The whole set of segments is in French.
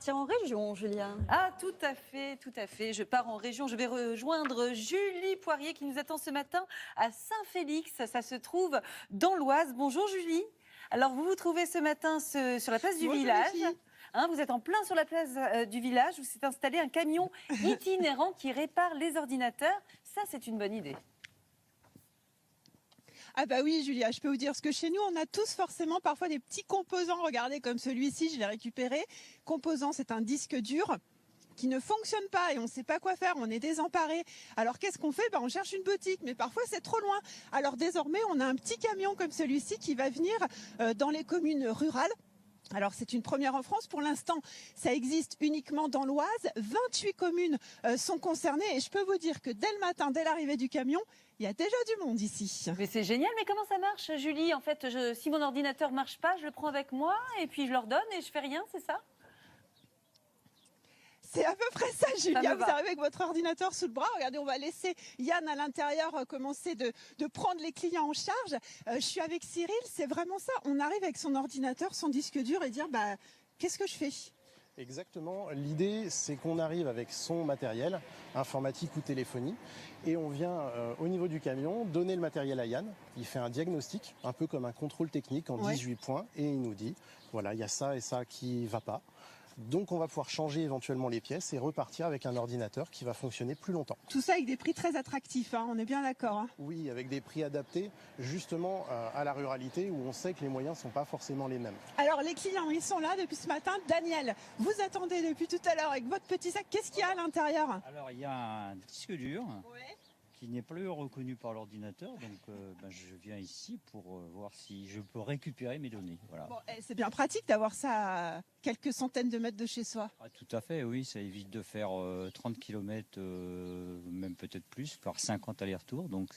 partir en région, Julien. Ah, tout à fait, tout à fait. Je pars en région. Je vais rejoindre Julie Poirier qui nous attend ce matin à Saint-Félix. Ça se trouve dans l'Oise. Bonjour Julie. Alors, vous vous trouvez ce matin sur la place du village. Vous êtes en plein sur la place du village où s'est installé un camion itinérant qui répare les ordinateurs. Ça, c'est une bonne idée. Ah bah oui Julia, je peux vous dire, parce que chez nous on a tous forcément parfois des petits composants, regardez comme celui-ci, je l'ai récupéré. Composant, c'est un disque dur qui ne fonctionne pas et on ne sait pas quoi faire, on est désemparé. Alors qu'est-ce qu'on fait? On cherche une boutique, mais parfois c'est trop loin. Alors désormais on a un petit camion comme celui-ci qui va venir dans les communes rurales. Alors c'est une première en France, pour l'instant ça existe uniquement dans l'Oise, 28 communes sont concernées et je peux vous dire que dès le matin, dès l'arrivée du camion, il y a déjà du monde ici. Mais c'est génial, mais comment ça marche Julie? En fait, si mon ordinateur ne marche pas, je le prends avec moi et puis je leur donne et je fais rien, c'est ça? C'est à peu près ça, Julia. Vous arrivez avec votre ordinateur sous le bras. Regardez, on va laisser Yann à l'intérieur commencer de prendre les clients en charge. Je suis avec Cyril, c'est vraiment ça. On arrive avec son ordinateur, son disque dur et dire qu'est-ce que je fais? Exactement. L'idée, c'est qu'on arrive avec son matériel, informatique ou téléphonie, et on vient au niveau du camion donner le matériel à Yann. Il fait un diagnostic, un peu comme un contrôle technique en 18 points, et il nous dit, voilà, il y a ça et ça qui ne va pas. Donc on va pouvoir changer éventuellement les pièces et repartir avec un ordinateur qui va fonctionner plus longtemps. Tout ça avec des prix très attractifs, on est bien d'accord. Oui, avec des prix adaptés justement à la ruralité où on sait que les moyens ne sont pas forcément les mêmes. Alors les clients, ils sont là depuis ce matin. Daniel, vous attendez depuis tout à l'heure avec votre petit sac. Qu'est-ce qu'il y a à l'intérieur? Alors il y a un disque dur. Qui n'est plus reconnu par l'ordinateur, donc je viens ici pour voir si je peux récupérer mes données. Voilà. Bon, c'est bien pratique d'avoir ça à quelques centaines de mètres de chez soi. Ah, tout à fait, oui, ça évite de faire 30 km, même peut-être plus, par 50 allers-retours, donc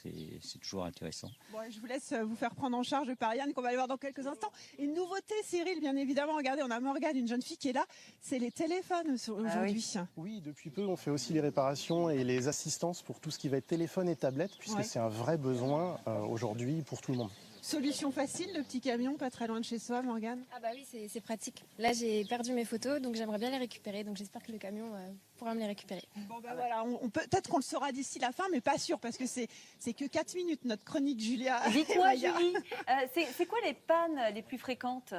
c'est toujours intéressant. Bon, je vous laisse vous faire prendre en charge par Yann, qu'on va aller voir dans quelques instants. Une nouveauté, Cyril, bien évidemment, regardez, on a Morgane, une jeune fille qui est là, c'est les téléphones aujourd'hui. Oui, depuis peu, on fait aussi les réparations et les assistances pour tout ce qui va être téléphone et tablette, puisque c'est un vrai besoin aujourd'hui pour tout le monde. Solution facile, le petit camion, pas très loin de chez soi, Morgane? Ah bah oui, c'est pratique. Là, j'ai perdu mes photos, donc j'aimerais bien les récupérer. Donc j'espère que le camion pourra me les récupérer. Bon voilà, peut-être qu'on le saura d'ici la fin, mais pas sûr, parce que c'est que 4 minutes, notre chronique, Julia. Dites-moi, Julie, c'est quoi les pannes les plus fréquentes?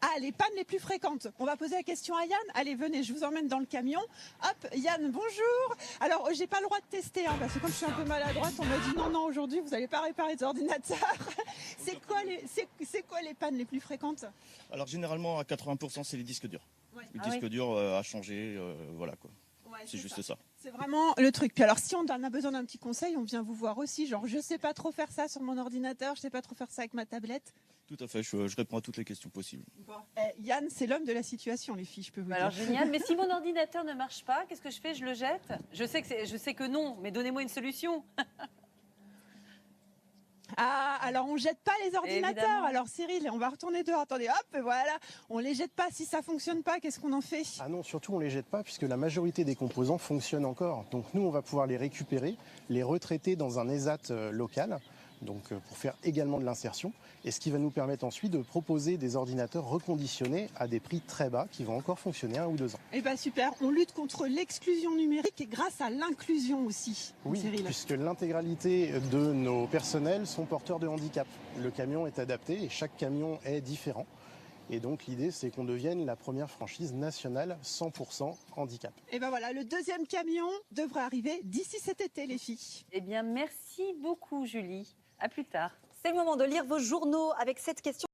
Ah, les pannes les plus fréquentes. On va poser la question à Yann. Allez, venez, je vous emmène dans le camion. Hop, Yann, bonjour. Alors, j'ai pas le droit de tester, parce que comme je suis un peu maladroite, on m'a dit non, aujourd'hui, vous n'allez pas réparer des ordinateurs. C'est quoi les pannes les plus fréquentes? Alors, généralement, à 80%, c'est les disques durs. Le disque dur à changer, voilà quoi. C'est juste ça. C'est vraiment le truc. Puis alors, si on a besoin d'un petit conseil, on vient vous voir aussi. Genre, je sais pas trop faire ça sur mon ordinateur, je sais pas trop faire ça avec ma tablette. Tout à fait, je réponds à toutes les questions possibles. Bon. Yann, c'est l'homme de la situation, les filles, je peux vous dire. Alors génial, mais si mon ordinateur ne marche pas, qu'est-ce que je fais? Je le jette? Je sais que non, mais donnez-moi une solution. Ah, alors on jette pas les ordinateurs. Évidemment. Alors Cyril, on va retourner dehors. Attendez, hop, voilà. On les jette pas. Si ça fonctionne pas, qu'est-ce qu'on en fait? Ah non, surtout on les jette pas puisque la majorité des composants fonctionnent encore. Donc nous, on va pouvoir les récupérer, les retraiter dans un ESAT local, donc pour faire également de l'insertion. Et ce qui va nous permettre ensuite de proposer des ordinateurs reconditionnés à des prix très bas qui vont encore fonctionner 1 ou 2 ans. Eh bien super, on lutte contre l'exclusion numérique et grâce à l'inclusion aussi, oui, Cyril. Puisque l'intégralité de nos personnels sont porteurs de handicap. Le camion est adapté et chaque camion est différent. Et donc l'idée, c'est qu'on devienne la première franchise nationale 100% handicap. Et ben voilà, le deuxième camion devrait arriver d'ici cet été, les filles. Eh bien, merci beaucoup, Julie. À plus tard. C'est le moment de lire vos journaux avec cette question.